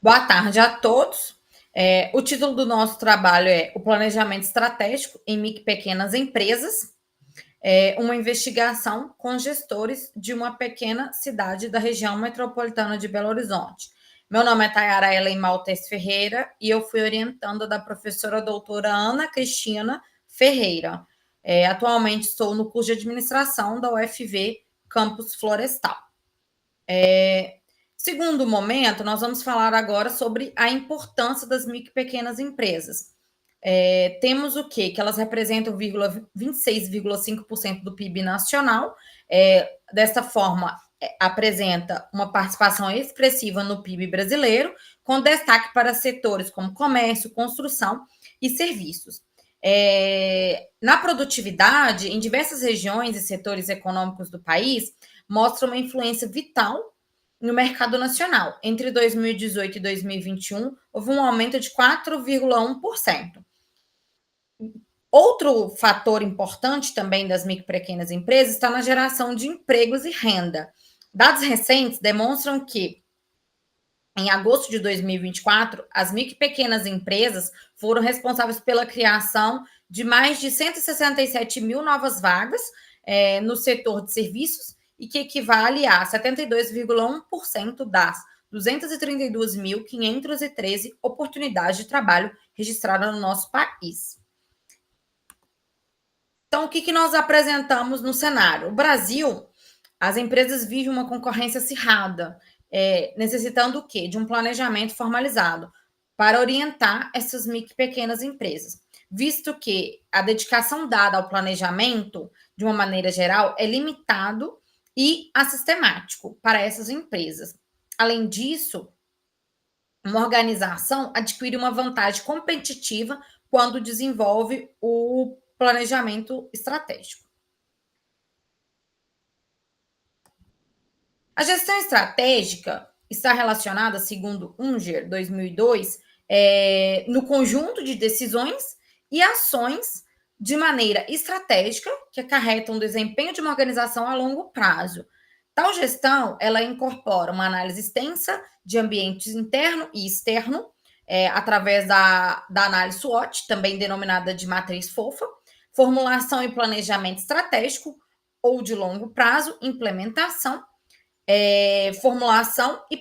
Boa tarde a todos. O título do nosso trabalho é O Planejamento Estratégico em Micro e Pequenas Empresas, uma investigação com gestores de uma pequena cidade da região metropolitana de Belo Horizonte. Meu nome é Tayara Ellen Maltes Ferreira e eu fui orientanda da professora doutora Ana Cristina Ferreira. Atualmente estou no curso de administração da UFV Campus Florestal. Segundo momento, nós vamos falar agora sobre a importância das micro e pequenas empresas. Temos o quê? Que elas representam 26,5% do PIB nacional. Dessa forma, apresenta uma participação expressiva no PIB brasileiro, com destaque para setores como comércio, construção e serviços. Na produtividade, em diversas regiões e setores econômicos do país, mostra uma influência vital no mercado nacional. Entre 2018 e 2021, houve um aumento de 4,1%. Outro fator importante também das micro e pequenas empresas está na geração de empregos e renda. Dados recentes demonstram que, em agosto de 2024, as micro e pequenas empresas foram responsáveis pela criação de mais de 167 mil novas vagas no setor de serviços e que equivale a 72,1% das 232.513 oportunidades de trabalho registradas no nosso país. Então, o que nós apresentamos no cenário? O Brasil, as empresas vivem uma concorrência acirrada, necessitando o quê? De um planejamento formalizado para orientar essas micro e pequenas empresas, visto que a dedicação dada ao planejamento, de uma maneira geral, é limitado e assistemático para essas empresas. Além disso, uma organização adquire uma vantagem competitiva quando desenvolve o planejamento estratégico. A gestão estratégica está relacionada, segundo Unger 2002, no conjunto de decisões e ações de maneira estratégica que acarretam o desempenho de uma organização a longo prazo. Tal gestão, ela incorpora uma análise extensa de ambientes interno e externo, através da análise SWOT, também denominada de matriz fofa, formulação e planejamento estratégico ou de longo prazo, implementação, formulação e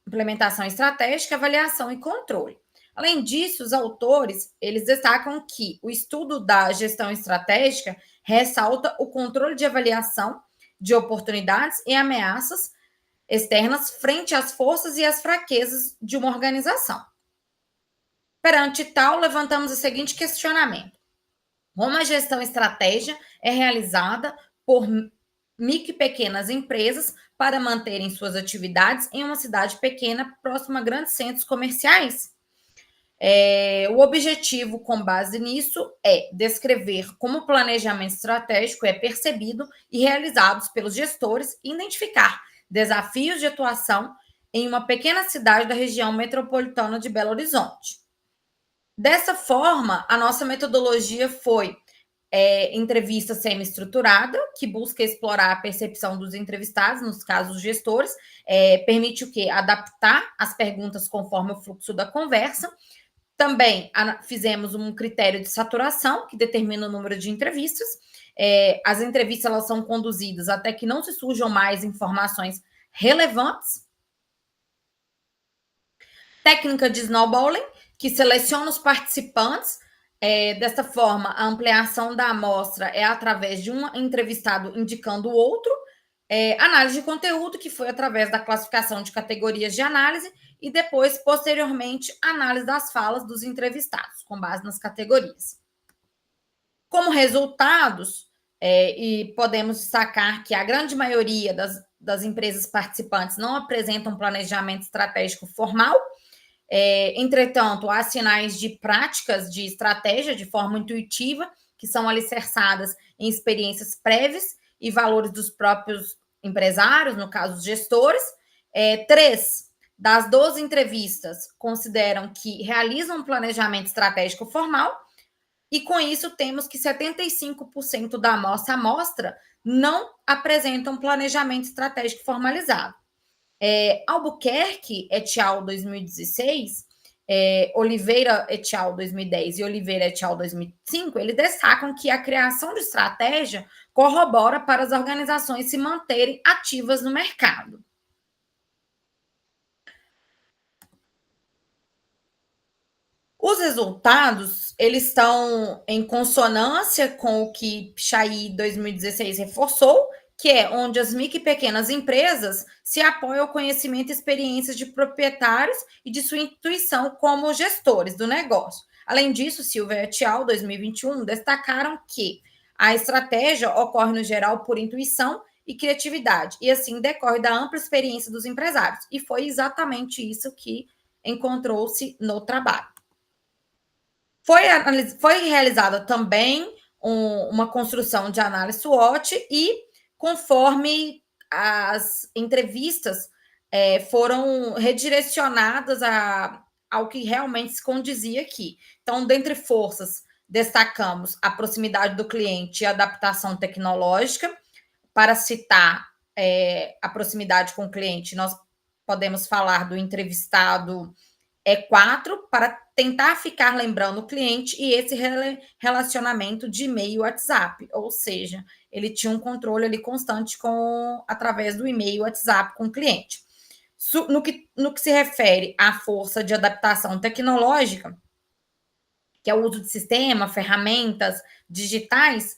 implementação estratégica, avaliação e controle. Além disso, os autores, eles destacam que o estudo da gestão estratégica ressalta o controle de avaliação de oportunidades e ameaças externas frente às forças e às fraquezas de uma organização. Perante tal, levantamos o seguinte questionamento: como a gestão estratégica é realizada por micro e pequenas empresas para manterem suas atividades em uma cidade pequena próxima a grandes centros comerciais? O objetivo, com base nisso, é descrever como o planejamento estratégico é percebido e realizado pelos gestores e identificar desafios de atuação em uma pequena cidade da região metropolitana de Belo Horizonte. Dessa forma, a nossa metodologia foi entrevista semi-estruturada, que busca explorar a percepção dos entrevistados, nos casos gestores, permite o quê? Adaptar as perguntas conforme o fluxo da conversa. Também fizemos um critério de saturação, que determina o número de entrevistas. As entrevistas elas são conduzidas até que não se surjam mais informações relevantes. Técnica de snowballing, que seleciona os participantes. Dessa forma, a ampliação da amostra é através de um entrevistado indicando o outro. Análise de conteúdo, que foi através da classificação de categorias de análise, e depois, posteriormente, análise das falas dos entrevistados, com base nas categorias. Como resultados, e podemos destacar que a grande maioria das empresas participantes não apresentam planejamento estratégico formal. Entretanto, há sinais de práticas de estratégia de forma intuitiva, que são alicerçadas em experiências prévias e valores dos próprios empresários, no caso, os gestores. 3 das 12 entrevistas consideram que realizam um planejamento estratégico formal, e com isso temos que 75% da amostra não apresentam planejamento estratégico formalizado. Albuquerque et al. 2016, Oliveira et al. 2010 e Oliveira et al. 2005, eles destacam que a criação de estratégia corrobora para as organizações se manterem ativas no mercado. Os resultados, eles estão em consonância com o que Pichai 2016 reforçou, que é onde as micro e pequenas empresas se apoiam ao conhecimento e experiências de proprietários e de sua intuição como gestores do negócio. Além disso, Silva et al. 2021 destacaram que a estratégia ocorre, no geral, por intuição e criatividade, e assim decorre da ampla experiência dos empresários. E foi exatamente isso que encontrou-se no trabalho. Foi realizada também uma construção de análise SWOT e, conforme as entrevistas foram redirecionadas ao que realmente se condizia aqui. Então, dentre forças, destacamos a proximidade do cliente e a adaptação tecnológica. Para citar a proximidade com o cliente, nós podemos falar do entrevistado E4 para tentar ficar lembrando o cliente e esse relacionamento de e-mail e WhatsApp, ou seja, ele tinha um controle ali constante através do e-mail e WhatsApp com o cliente. No que se refere à força de adaptação tecnológica, que é o uso de sistema, ferramentas digitais,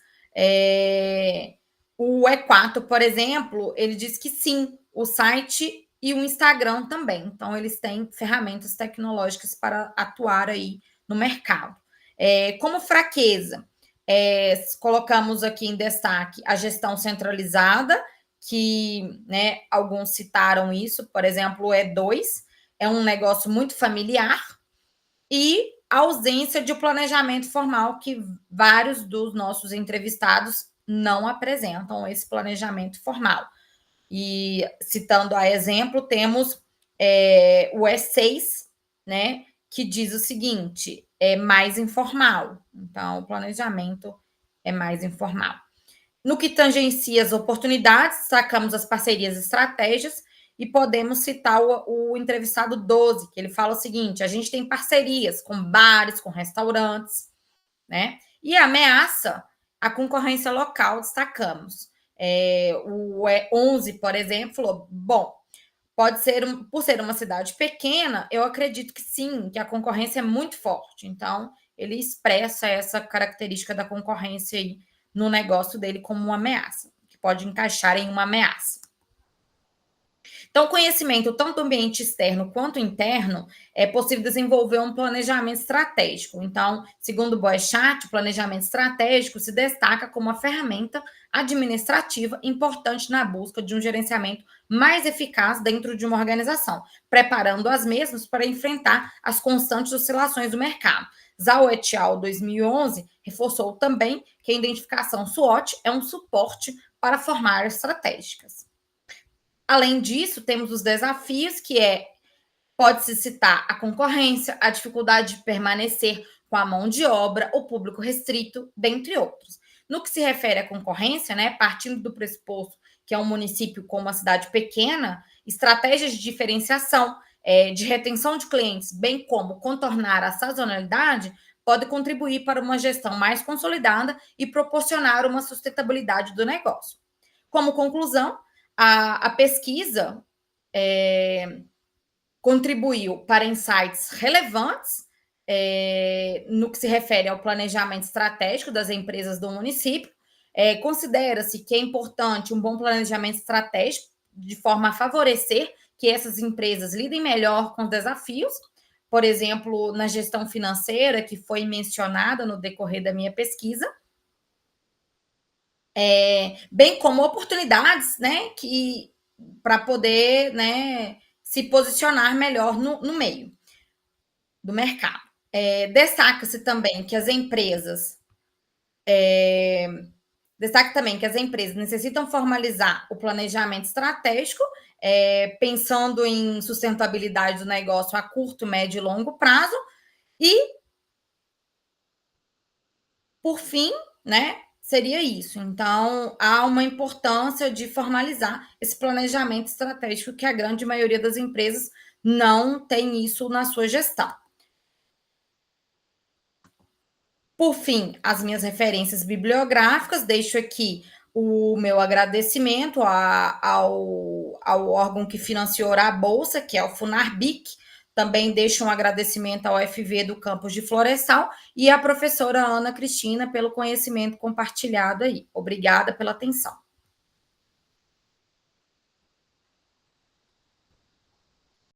o E4, por exemplo, ele diz que sim, o site e o Instagram também. Então, eles têm ferramentas tecnológicas para atuar aí no mercado. Como fraqueza, colocamos aqui em destaque a gestão centralizada, que, né, alguns citaram isso, por exemplo, o E2 é um negócio muito familiar, e a ausência de planejamento formal, que vários dos nossos entrevistados não apresentam esse planejamento formal. E, citando a exemplo, temos o E6, né, que diz o seguinte, é mais informal. Então, o planejamento é mais informal. No que tangencia as oportunidades, sacamos as parcerias e estratégias e podemos citar o entrevistado 12, que ele fala o seguinte, a gente tem parcerias com bares, com restaurantes, né? E a ameaça, a concorrência local, destacamos. O 11, por exemplo, falou, bom, pode ser, por ser uma cidade pequena, eu acredito que sim, que a concorrência é muito forte. Então, ele expressa essa característica da concorrência aí no negócio dele como uma ameaça, que pode encaixar em uma ameaça. Então, conhecimento tanto do ambiente externo quanto interno, é possível desenvolver um planejamento estratégico. Então, segundo o Boechat, o planejamento estratégico se destaca como uma ferramenta administrativa importante na busca de um gerenciamento mais eficaz dentro de uma organização, preparando as mesmas para enfrentar as constantes oscilações do mercado. Zhao et al. 2011 reforçou também que a identificação SWOT é um suporte para formar estratégicas. Além disso, temos os desafios, que pode-se citar a concorrência, a dificuldade de permanecer com a mão de obra, o público restrito, dentre outros. No que se refere à concorrência, né, partindo do pressuposto que é um município com uma cidade pequena, estratégias de diferenciação, de retenção de clientes, bem como contornar a sazonalidade, pode contribuir para uma gestão mais consolidada e proporcionar uma sustentabilidade do negócio. Como conclusão, a pesquisa contribuiu para insights relevantes no que se refere ao planejamento estratégico das empresas do município. Considera-se que é importante um bom planejamento estratégico de forma a favorecer que essas empresas lidem melhor com os desafios, por exemplo, na gestão financeira, que foi mencionada no decorrer da minha pesquisa, bem como oportunidades, né, para poder, né, se posicionar melhor no meio do mercado. Destaca-se também que as empresas necessitam formalizar o planejamento estratégico, pensando em sustentabilidade do negócio a curto, médio e longo prazo. E, por fim, né, Seria isso. Então, há uma importância de formalizar esse planejamento estratégico que a grande maioria das empresas não tem isso na sua gestão. Por fim, as minhas referências bibliográficas, deixo aqui o meu agradecimento ao órgão que financiou a bolsa, que é o Funarbic. Também deixo um agradecimento ao FV do campus de Florestal e à professora Ana Cristina pelo conhecimento compartilhado aí. Obrigada pela atenção.